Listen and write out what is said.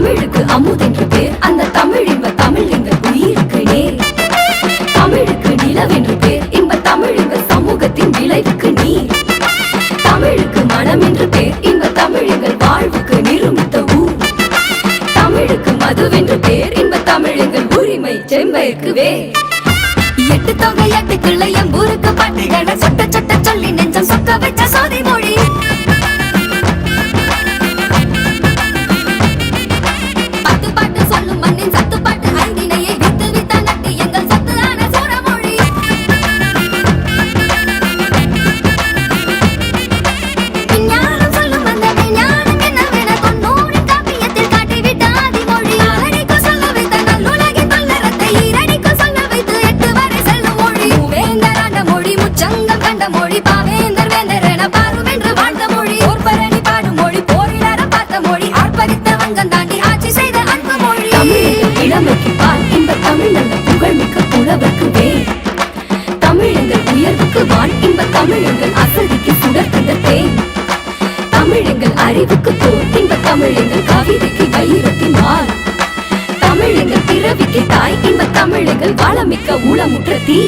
தமிழுக்கு அமுதென்று பேர், அந்த தமிழ் இன்ப தமிழ் எங்கள் உயிருக்கு நேர். தமிழுக்கு நிலவென்று பேர், இன்ப தமிழ் எங்கள் சமூகத்தின் விளைவுக்கு நீர். தமிழுக்கு மனம் என்று பேர், இன்ப தமிழ் எங்கள் வாழ்வுக்கு நிருமித்த ஊர். தமிழுக்கு மதுவென்று பேர், இன்ப தமிழ் எங்கள் உரிமை செம்பயிற்கு வேர். எட்டு தொகை எட்டு கிளை எம்பூருக்கு பாட்டுகளை சொட்ட சொட்ட சொல்லி நெஞ்சம் சொக்க வச்ச சோதி மொழி. பத்து பாட்டு சொல்லும் மண்ணின் சத்து பாட்டு ஐந்தினையை வித்து வித்த நட்டு எங்கள் சத்து ஆன சூரமொழி. விஞ்ஞானம் சொல்லும் அந்த விஞ்ஞானம் என்னவென தொன்னூறின் காப்பியத்தில் காட்டிவிட்ட ஆதிமொழி. ஆறடிக்கு சொல்ல வைத்த நல்லுலகின் பல்லரத்தை ஈரடிக்கு சொல்ல வைத்து எட்டு வரை செல்லும் மொழி. வேந்தர் ஆண்ட மொழி முச்சங்கம் கண்ட மொழி, பாவேந்தர் வேந்தர் என பாரும் என்று வாழ்ந்த மொழி. போர்பரணி பாடும் மொழி, போரிடர பார்த்த மொழி, ஆர்ப்பரித்த வங்கம் தாண்டி ஆட்சி செய்த அன்பு மொழி. தமிழ் இளமைக்கு பால், இன்ப தமிழ் நல்ல புகழ்மிக்க புலவர்க்கு வேர். தமிழ் எங்கள் உயர்வுக்கு வான், இன்ப தமிழ் எங்கள் அசதிக்கு சுடர்கின்ற தேன். தமிழ் எங்கள் அறிவுக்கு தோல், இன்ப தமிழ் எங்கள் கவிதைக்கு வைரத்தின் வாள். தமிழ் எங்கள் பிறவிக்கு தாய், இன்ப தமிழ் எங்கள் வளமிக்க உளமுற்ற தீ.